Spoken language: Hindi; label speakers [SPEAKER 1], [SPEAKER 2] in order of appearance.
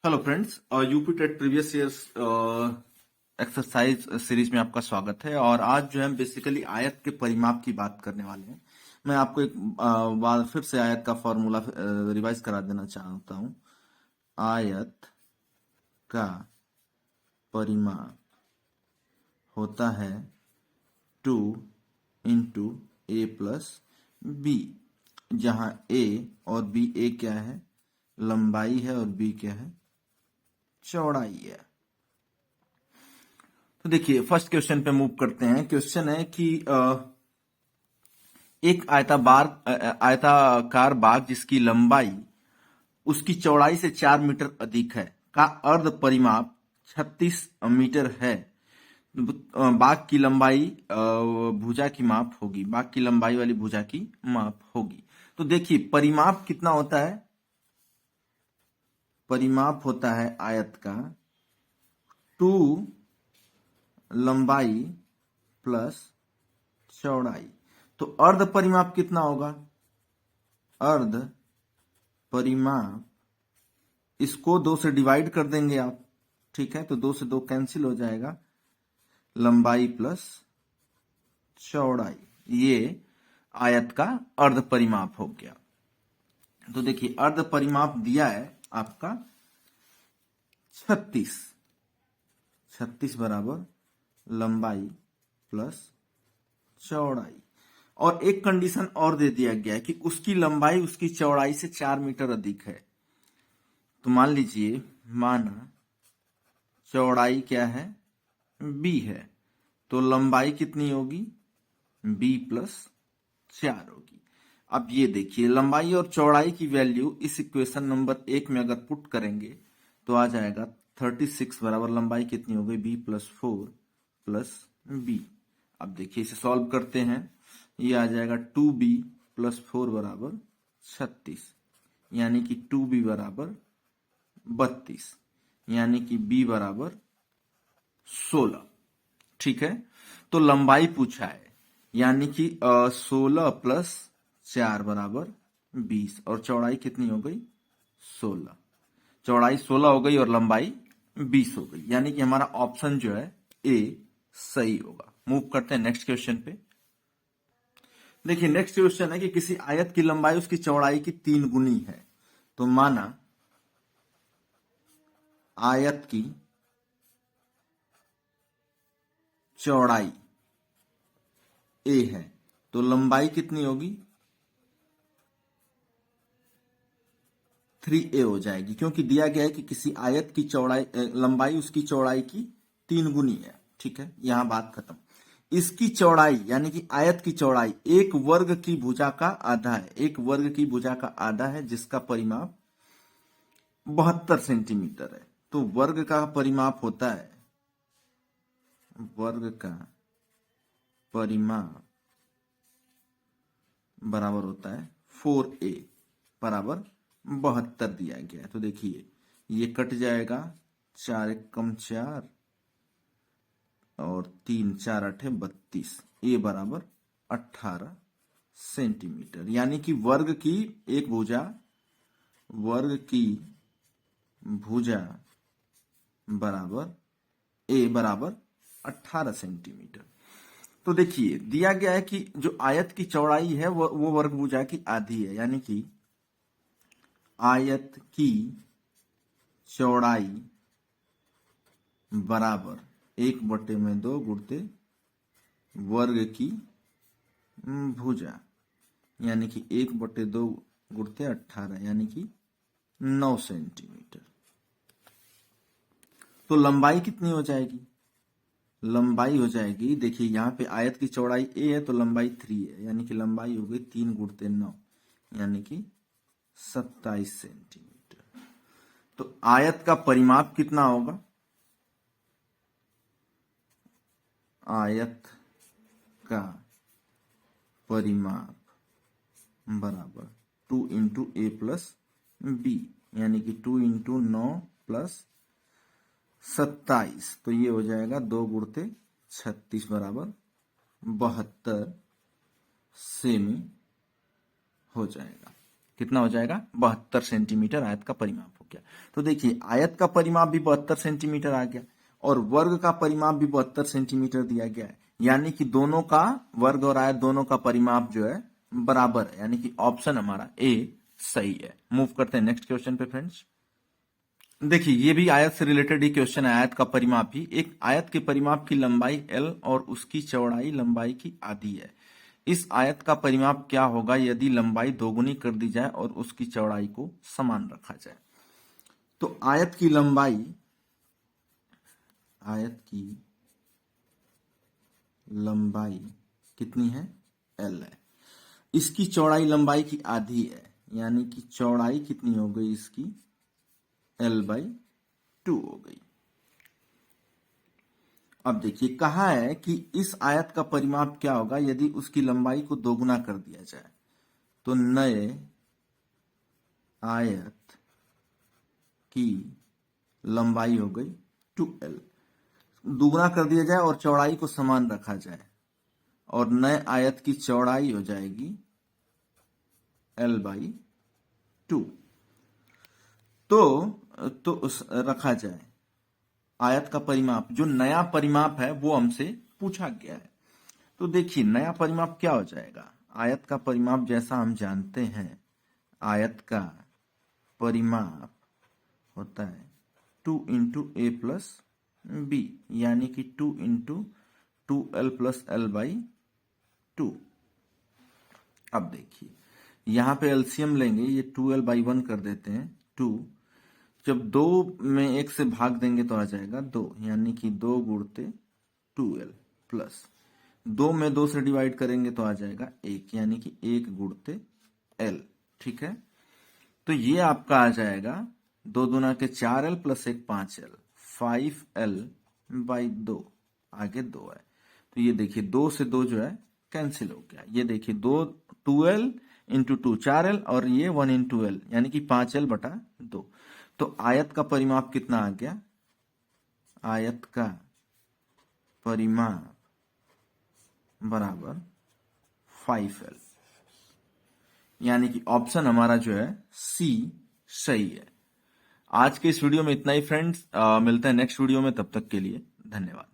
[SPEAKER 1] Hello friends, UP TET previous years exercise series में आपका स्वागत है। और आज जो है हम बेसिकली आयत के परिमाप की बात करने वाले हैं। मैं आपको एक बार फिर से आयत का फॉर्मूला रिवाइज करा देना चाहता हूँ। आयत का परिमाप होता है 2 इंटू ए प्लस बी, जहाँ ए और बी, ए क्या है, लंबाई है, और बी क्या है, चौड़ाई है। तो देखिए फर्स्ट क्वेश्चन पे मूव करते हैं। क्वेश्चन है कि एक आयताकार बाग जिसकी लंबाई उसकी चौड़ाई से 4 मीटर अधिक है का अर्ध परिमाप 36 मीटर है। बाग की लंबाई भुजा की माप होगी, बाग की लंबाई वाली भुजा की माप होगी। तो देखिए परिमाप कितना होता है, परिमाप होता है आयत का 2 लंबाई प्लस चौड़ाई। तो अर्ध परिमाप कितना होगा, अर्ध परिमाप, इसको 2 से डिवाइड कर देंगे आप, ठीक है। तो 2 से 2 कैंसिल हो जाएगा, लंबाई प्लस चौड़ाई, ये आयत का अर्ध परिमाप हो गया। तो देखिए अर्ध परिमाप दिया है आपका 36 बराबर लंबाई प्लस चौड़ाई। और एक कंडीशन और दे दिया गया है कि उसकी लंबाई उसकी चौड़ाई से 4 मीटर अधिक है। तो मान लीजिए, माना चौड़ाई क्या है, b है, तो लंबाई कितनी होगी, b प्लस 4 होगी। अब ये देखिए लंबाई और चौड़ाई की वैल्यू इस इक्वेशन नंबर 1 में अगर पुट करेंगे तो आ जाएगा 36 बराबर लंबाई कितनी हो गई, b प्लस 4 प्लस b। अब देखिए इसे सॉल्व करते हैं, ये आ जाएगा 2b प्लस 4 बराबर 36, यानी कि 2b बराबर 32, यानी कि b बराबर 16। ठीक है, तो लंबाई पूछा है, यानी कि 16 प्लस 4 बराबर 20, और चौड़ाई कितनी हो गई, 16। चौड़ाई 16 हो गई और लंबाई 20 हो गई, यानी कि हमारा ऑप्शन जो है ए सही होगा। मूव करते हैं नेक्स्ट क्वेश्चन पे। देखिए नेक्स्ट क्वेश्चन है कि किसी आयत की लंबाई उसकी चौड़ाई की 3 गुनी है। तो माना आयत की चौड़ाई ए है, तो लंबाई कितनी होगी, 3a हो जाएगी, क्योंकि दिया गया है कि किसी आयत की चौड़ाई लंबाई उसकी चौड़ाई की 3 गुनी है। ठीक है, यहां बात खत्म। इसकी चौड़ाई यानी कि आयत की चौड़ाई एक वर्ग की भुजा का आधा है, एक वर्ग की भुजा का आधा है, जिसका परिमाप 72 सेंटीमीटर है। तो वर्ग का परिमाप होता है, वर्ग का परिमाप बराबर होता है 4a बराबर 72 दिया गया है। तो देखिए ये कट जाएगा, 4 एक कम 4 और 3 4 8 32, ए बराबर 18 सेंटीमीटर, यानी कि वर्ग की एक भुजा, वर्ग की भुजा बराबर ए बराबर 18 सेंटीमीटर। तो देखिए दिया गया है कि जो आयत की चौड़ाई है वो वर्ग भुजा की आधी है, यानी कि आयत की चौड़ाई बराबर 1/2 गुणते वर्ग की भुजा, यानी कि 1/2 गुणते 18, यानी कि 9 सेंटीमीटर। तो लंबाई कितनी हो जाएगी, लंबाई हो जाएगी, देखिए यहाँ पे आयत की चौड़ाई a है तो लंबाई 3 है, यानी कि लंबाई हो गई 3 गुणते 9, यानी कि 27 सेंटीमीटर। तो आयत का परिमाप कितना होगा, आयत का परिमाप बराबर 2 इंटू ए प्लस बी, यानी कि 2 इंटू 9 प्लस 27, तो ये हो जाएगा 2 गुणते 36 बराबर 72 सेमी हो जाएगा। कितना हो जाएगा 72 सेंटीमीटर आयत का परिमाप हो गया। तो देखिए आयत का परिमाप भी 72 सेंटीमीटर आ गया और वर्ग का परिमाप भी 72 सेंटीमीटर दिया गया है, यानी कि दोनों का वर्ग और आयत दोनों का परिमाप जो है बराबर है, यानी कि ऑप्शन हमारा ए सही है। मूव करते हैं नेक्स्ट क्वेश्चन पे फ्रेंड्स। देखिए ये भी आयत से रिलेटेड ही क्वेश्चन है, आयत का परिमाप ही। एक आयत के परिमाप की लंबाई l और उसकी चौड़ाई लंबाई की आधी है। इस आयत का परिमाप क्या होगा यदि लंबाई दोगुनी कर दी जाए और उसकी चौड़ाई को समान रखा जाए। तो आयत की लंबाई कितनी है? l है। इसकी चौड़ाई लंबाई की आधी है, यानी कि चौड़ाई कितनी हो गई इसकी? l/2 हो गई। अब देखिए कहा है कि इस आयत का परिमाप क्या होगा यदि उसकी लंबाई को दोगुना कर दिया जाए। तो नए आयत की लंबाई हो गई 2l, दुगुना कर दिया जाए और चौड़ाई को समान रखा जाए, और नए आयत की चौड़ाई हो जाएगी l/2। तो रखा जाए आयत का परिमाप, जो नया परिमाप है वो हमसे पूछा गया है। तो देखिए नया परिमाप क्या हो जाएगा? आयत का परिमाप जैसा हम जानते हैं, आयत का परिमाप होता है 2 इंटू ए प्लस बी, यानी कि 2 इंटू 2l प्लस l/2। अब देखिए यहां पे एलसीएम लेंगे, ये 2l/1 कर देते हैं 2। जब 2 में 1 से भाग देंगे तो आ जाएगा 2, यानी कि 2 गुणते 2l प्लस 2 में 2 से डिवाइड करेंगे तो आ जाएगा 1, यानी कि 1 गुणते l। ठीक है, तो ये आपका आ जाएगा 2 दूना के 4l प्लस 1 5l, 5l/2, आगे 2 है। तो ये देखिए 2 से 2 जो है कैंसिल हो गया। ये देखिए 2l इंटू 2 4l और ये 1 इंटू l, यानी कि 5l/2। तो आयत का परिमाप कितना आ गया? आयत का परिमाप बराबर 5l, यानी कि ऑप्शन हमारा जो है सी सही है। आज के इस वीडियो में इतना ही फ्रेंड्स, मिलते हैं नेक्स्ट वीडियो में, तब तक के लिए धन्यवाद।